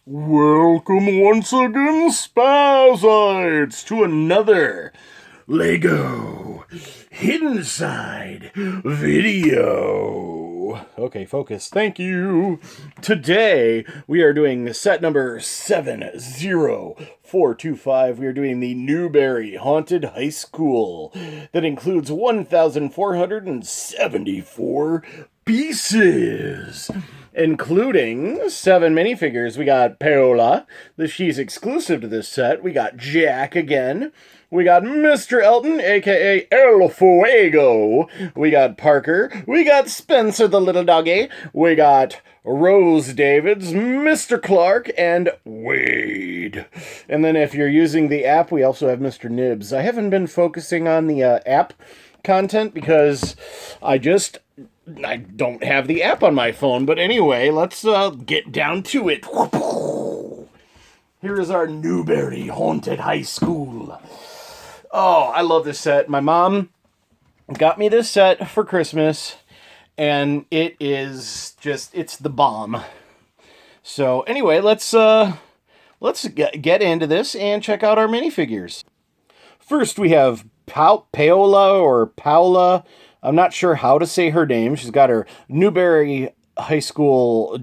Welcome once again, Spazites, to another Lego Hidden Side video. Okay, focus. Thank you. Today, we are doing set number 70425. We are doing the Newbury Haunted High School. That includes 1,474 pieces, including 7 minifigures. We got Paola, she's exclusive to this set. We got Jack again. We got Mr. Elton, aka El Fuego. We got Parker. We got Spencer the little doggy. We got Rose Davids, Mr. Clark, and Wade. And then if you're using the app, we also have Mr. Nibs. I haven't been focusing on the app content because I don't have the app on my phone. But anyway, let's get down to it. Here is our Newbury Haunted High School. Oh, I love this set. My mom got me this set for Christmas, and it is just, it's the bomb. So anyway, let's get into this and check out our minifigures. First, we have Paola or Paula. I'm not sure how to say her name. She's got her Newbury High School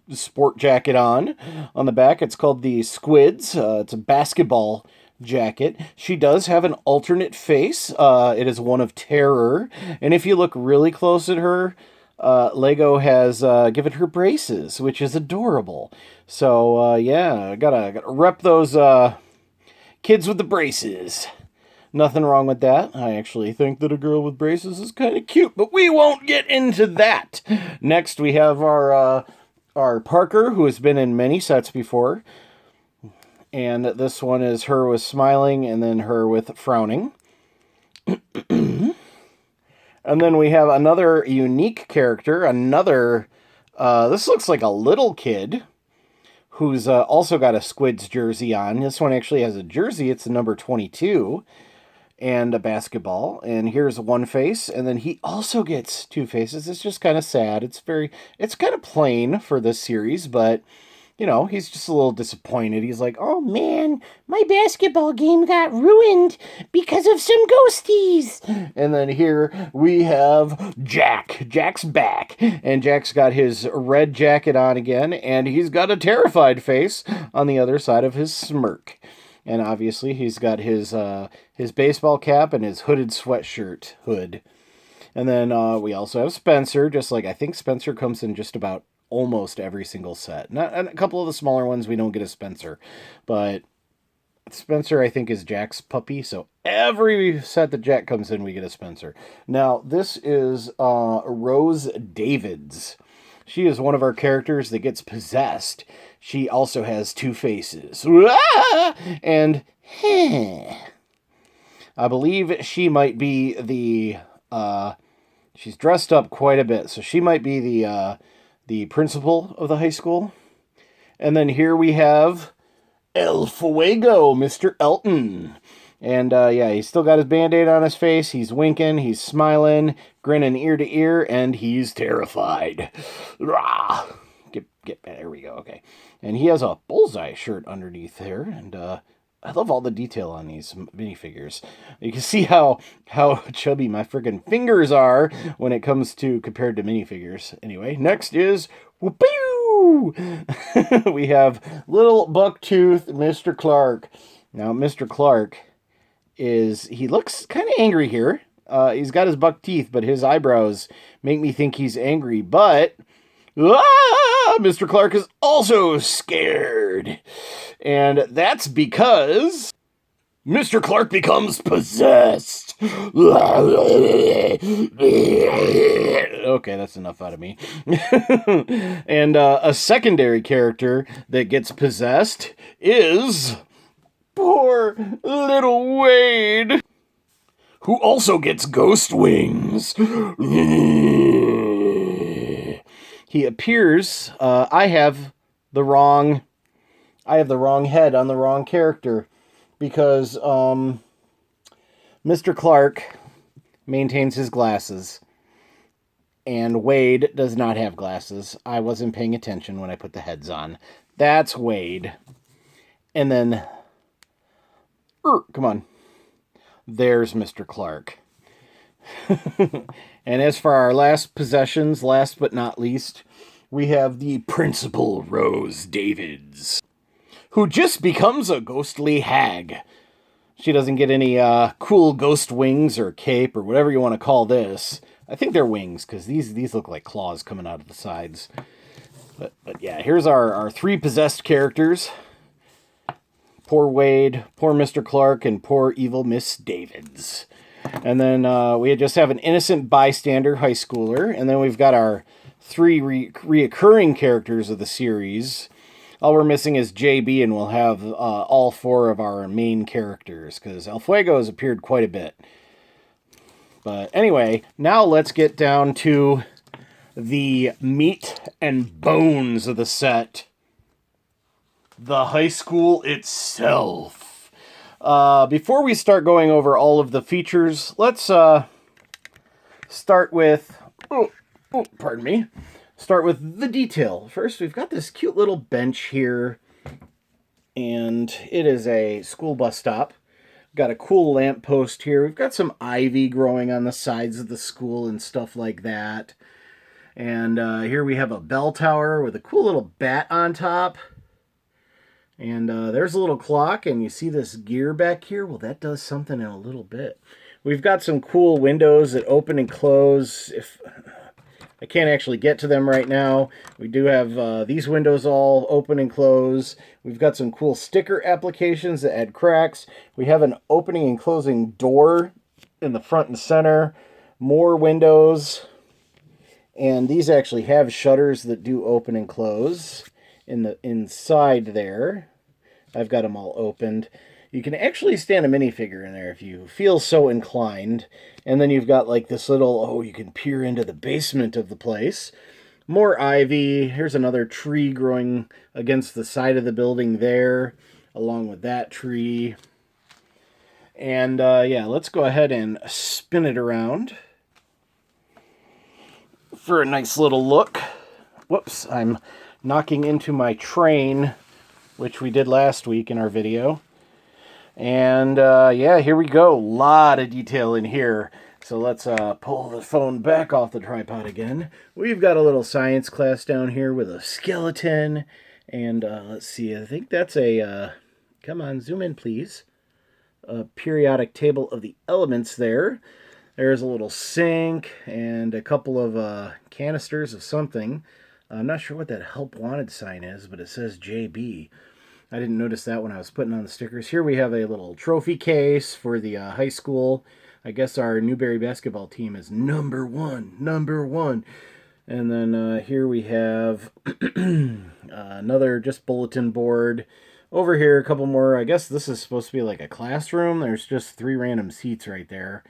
sport jacket on the back. It's called the Squids. It's a basketball jacket. She does have an alternate face. It is one of terror. And if you look really close at her, Lego has given her braces, which is adorable. So yeah, gotta rep those kids with the braces. Nothing wrong with that. I actually think that a girl with braces is kind of cute, but we won't get into that. Next, we have our Parker, who has been in many sets before. And this one is her with smiling and then her with frowning. And then we have another unique character, this looks like a little kid who's also got a Squids jersey on. This one actually has a jersey. It's number 22 and a basketball. And here's one face, and then he also gets 2 faces. It's just kind of sad. It's kind of plain for this series, but you know, he's just a little disappointed. He's like, oh man, my basketball game got ruined because of some ghosties. And then here we have Jack. Jack's back. And Jack's got his red jacket on again, and he's got a terrified face on the other side of his smirk. And obviously he's got his baseball cap and his hooded sweatshirt hood. And then we also have Spencer, just like I think Spencer comes in just about almost every single set. Not a couple of the smaller ones we don't get a Spencer, but Spencer I think is Jack's puppy, so every set that Jack comes in we get a Spencer. Now this is Rose Davids. She is one of our characters that gets possessed. She also has 2 faces. And I believe she might be the she's dressed up quite a bit, so she might be the principal of the high school. And then here we have El Fuego, Mr. Elton. And yeah, he's still got his Band-Aid on his face. He's winking, he's smiling, grinning ear to ear, and he's terrified. Rah! There we go, okay. And he has a bullseye shirt underneath there, and I love all the detail on these minifigures. You can see how chubby my friggin' fingers are when it comes to compared to minifigures. Anyway, next is whoopoo! We have little Bucktooth Mr. Clark. Now, Mr. Clark he looks kind of angry here. He's got his buck teeth, but his eyebrows make me think he's angry. But Mr. Clark is also scared. And that's because Mr. Clark becomes possessed. Okay, that's enough out of me. And a secondary character that gets possessed is poor little Wade, who also gets ghost wings. He appears, I have the wrong head on the wrong character, because Mr. Clark maintains his glasses, and Wade does not have glasses. I wasn't paying attention when I put the heads on. That's Wade. And then, come on. There's Mr. Clark. And as for our last possessions, last but not least, we have the Principal Rose Davids, who just becomes a ghostly hag. She doesn't get any cool ghost wings or cape or whatever you want to call this. I think they're wings, because these look like claws coming out of the sides. But yeah, here's our three possessed characters. Poor Wade, poor Mr. Clark, and poor evil Miss Davids. And then we just have an innocent bystander high schooler. And then we've got our three reoccurring characters of the series. All we're missing is JB, and we'll have all four of our main characters, because El Fuego has appeared quite a bit. But anyway, now let's get down to the meat and bones of the set. The high school itself. Before we start going over all of the features, let's start with... pardon me. Start with the detail. First, we've got this cute little bench here, and it is a school bus stop. Got a cool lamppost here. We've got some ivy growing on the sides of the school and stuff like that. And here we have a bell tower with a cool little bat on top. And there's a little clock, and you see this gear back here? Well, that does something in a little bit. We've got some cool windows that open and close. If I can't actually get to them right now. We do have these windows all open and close. We've got some cool sticker applications that add cracks. We have an opening and closing door in the front and center. More windows. And these actually have shutters that do open and close in the inside there. I've got them all opened. You can actually stand a minifigure in there if you feel so inclined. And then you've got like this little, you can peer into the basement of the place. More ivy. Here's another tree growing against the side of the building there, along with that tree. And yeah, let's go ahead and spin it around for a nice little look. Whoops, I'm knocking into my train, which we did last week in our video. And yeah, here we go. A lot of detail in here. So let's pull the phone back off the tripod again. We've got a little science class down here with a skeleton. And let's see, I think that's a, come on, zoom in please. A periodic table of the elements there. There's a little sink and a couple of canisters of something. I'm not sure what that help wanted sign is, but it says JB. I didn't notice that when I was putting on the stickers. Here we have a little trophy case for the high school. I guess our Newbury basketball team is number one. And then here we have another just bulletin board. Over here, a couple more. I guess this is supposed to be like a classroom. There's just 3 random seats right there.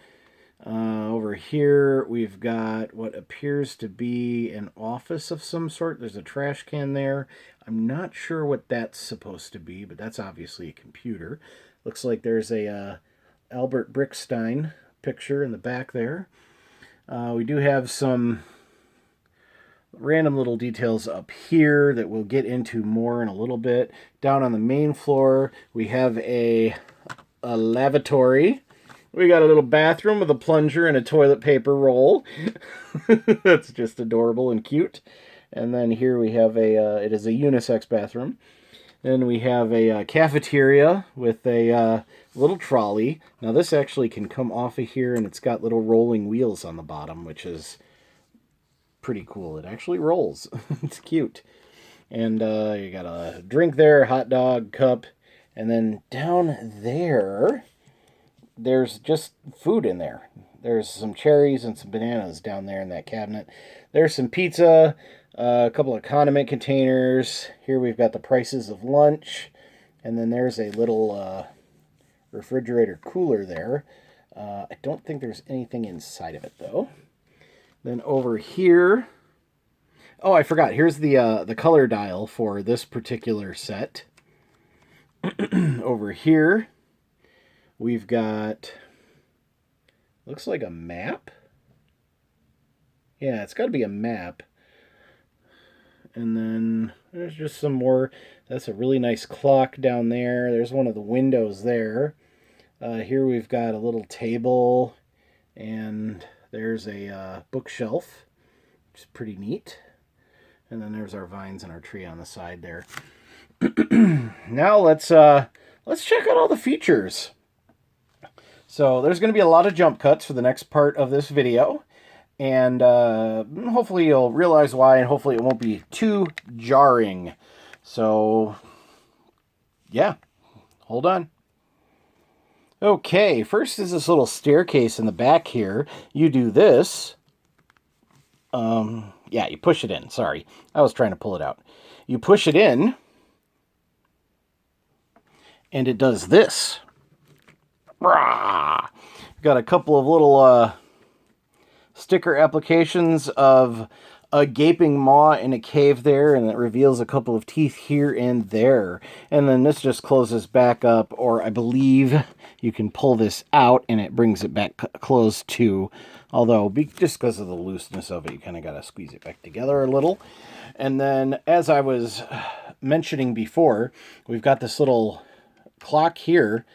Over here, we've got what appears to be an office of some sort. There's a trash can there. I'm not sure what that's supposed to be, but that's obviously a computer. Looks like there's a Albert Brickstein picture in the back there. We do have some random little details up here that we'll get into more in a little bit. Down on the main floor, we have a lavatory. We got a little bathroom with a plunger and a toilet paper roll. That's just adorable and cute. And then here we have it is a unisex bathroom. Then we have a cafeteria with a little trolley. Now this actually can come off of here, and it's got little rolling wheels on the bottom, which is pretty cool. It actually rolls. It's cute. And you got a drink there, a hot dog, cup. And then down there, there's just food in there. There's some cherries and some bananas down there in that cabinet. There's some pizza, a couple of condiment containers. Here we've got the prices of lunch. And then there's a little refrigerator cooler there. I don't think there's anything inside of it, though. Then over here... Oh, I forgot. Here's the color dial for this particular set. Over here, we've got... looks like a map. Yeah, it's got to be a map. And then there's just some more That's a really nice clock down there. There's one of the windows there. Here we've got a little table, and there's a bookshelf, which is pretty neat. And then there's our vines and our tree on the side there. Now let's check out all the features. So there's going to be a lot of jump cuts for the next part of this video. And hopefully you'll realize why, and hopefully it won't be too jarring. So, yeah, hold on. Okay, first is this little staircase in the back here. You do this. Yeah, you push it in. Sorry, I was trying to pull it out. You push it in, and it does this. Rah! Got a couple of little sticker applications of a gaping maw in a cave there, and it reveals a couple of teeth here and there. And then this just closes back up, or I believe you can pull this out and it brings it back closed too. Although, just because of the looseness of it, you kind of got to squeeze it back together a little. And then, as I was mentioning before, we've got this little clock here.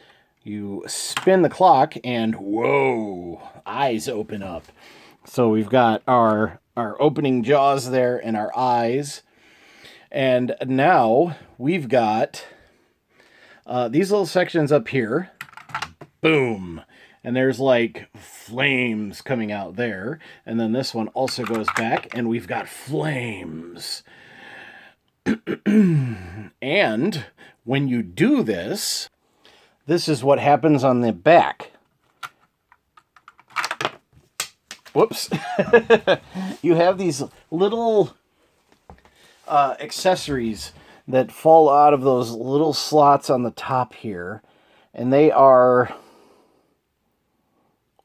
You spin the clock and whoa, eyes open up. So we've got our opening jaws there and our eyes. And now we've got these little sections up here. Boom. And there's like flames coming out there. And then this one also goes back and we've got flames. And when you do this, this is what happens on the back. Whoops. You have these little accessories that fall out of those little slots on the top here. And they are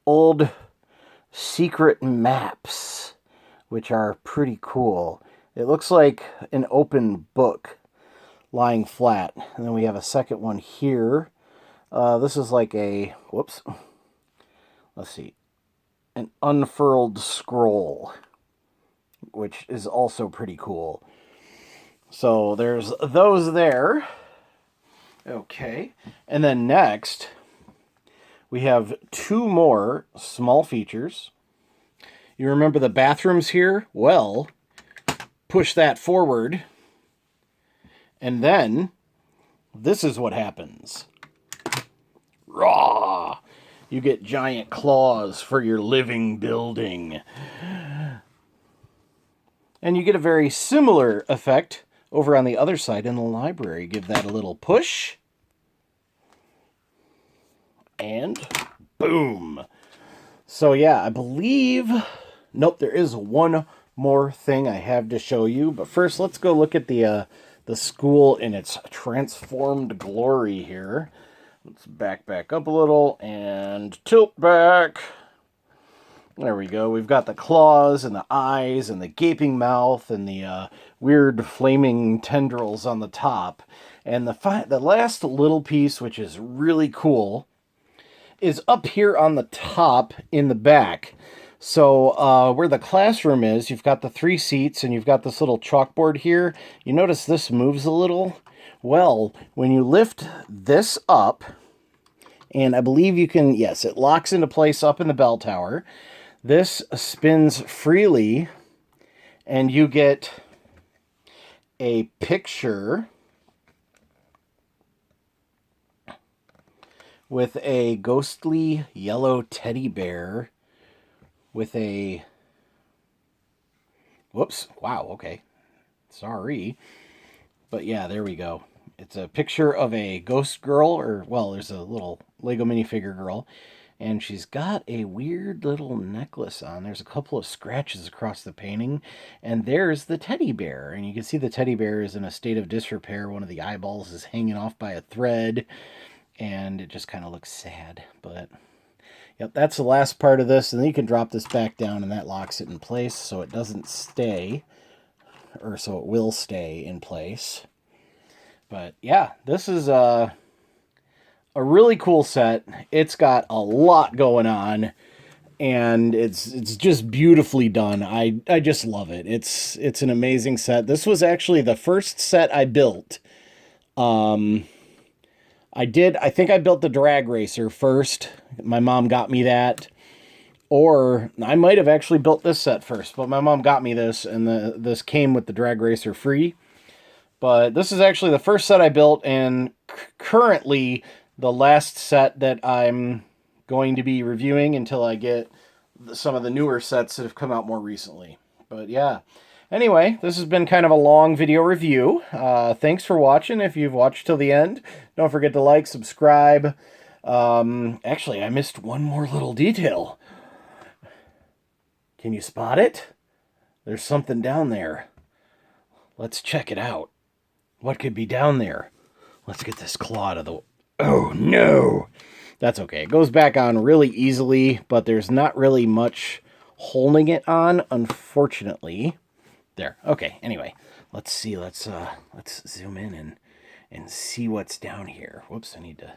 old secret maps, which are pretty cool. It looks like an open book lying flat. And then we have a second one here. This is like a, whoops. Let's see. An unfurled scroll, which is also pretty cool. So there's those there. Okay. And then next, we have two more small features. You remember the bathrooms here? Well, push that forward. And then this is what happens. Raw! You get giant claws for your living building. And you get a very similar effect over on the other side in the library. Give that a little push. And boom. So yeah, I believe... Nope, there is one more thing I have to show you. But first, let's go look at the school in its transformed glory here. Let's back up a little and tilt back. There we go. We've got the claws and the eyes and the gaping mouth and the weird flaming tendrils on the top. And the last little piece, which is really cool, is up here on the top in the back. So where the classroom is, you've got the 3 seats and you've got this little chalkboard here. You notice this moves a little? Well, when you lift this up, and I believe you can, yes, it locks into place up in the bell tower. This spins freely, and you get a picture with a ghostly yellow teddy bear with a... Whoops. Wow, okay. Sorry. But yeah, there we go. It's a picture of a ghost girl, or, well, there's a little Lego minifigure girl, and she's got a weird little necklace on. There's a couple of scratches across the painting, and there's the teddy bear. And you can see the teddy bear is in a state of disrepair. One of the eyeballs is hanging off by a thread, and it just kind of looks sad. But, yep, that's the last part of this, and then you can drop this back down, and that locks it in place so it doesn't stay, or so it will stay in place. But yeah, this is a really cool set. It's got a lot going on, and it's just beautifully done. I just love it. It's an amazing set. This was actually the first set I built I think I built the drag racer first. My mom got me that. Or I might have actually built this set first, but my mom got me this, and this came with the drag racer free. But this is actually the first set I built, and currently the last set that I'm going to be reviewing until I get some of the newer sets that have come out more recently. But yeah. Anyway, this has been kind of a long video review. Thanks for watching. If you've watched till the end, don't forget to like, subscribe. Actually, I missed one more little detail. Can you spot it? There's something down there. Let's check it out. What could be down there? Let's get this claw out of the... Oh, no! That's okay. It goes back on really easily, but there's not really much holding it on, unfortunately. There. Okay, anyway. Let's see. Let's zoom in and see what's down here. Whoops, I need to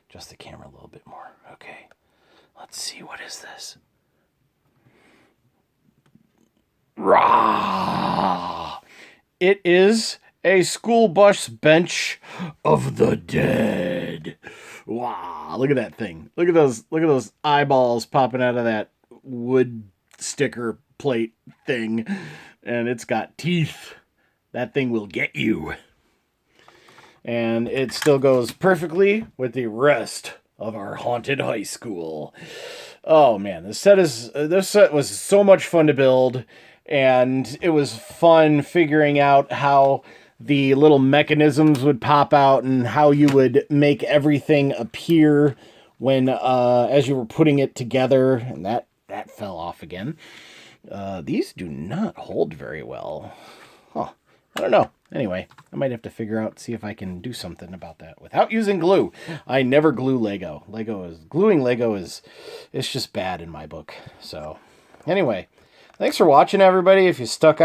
adjust the camera a little bit more. Okay. Let's see. What is this? Rah! It is a school bus bench of the dead. Wow, look at that thing. Look at those eyeballs popping out of that wood sticker plate thing. And it's got teeth. That thing will get you. And it still goes perfectly with the rest of our haunted high school. Oh man, this set was so much fun to build. And it was fun figuring out how the little mechanisms would pop out and how you would make everything appear when as you were putting it together. And that fell off again. These do not hold very well. Huh. I don't know. Anyway, I might have to see if I can do something about that without using glue. I never glue Lego. Gluing Lego is just bad in my book. So anyway, thanks for watching, everybody. If you stuck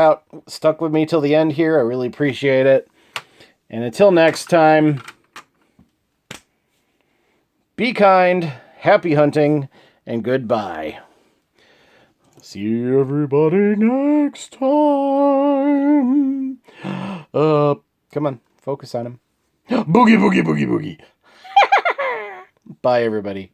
with me till the end here, I really appreciate it. And until next time, be kind, happy hunting, and goodbye. See everybody next time. Come on, focus on him. Boogie, boogie, boogie, boogie. Bye, everybody.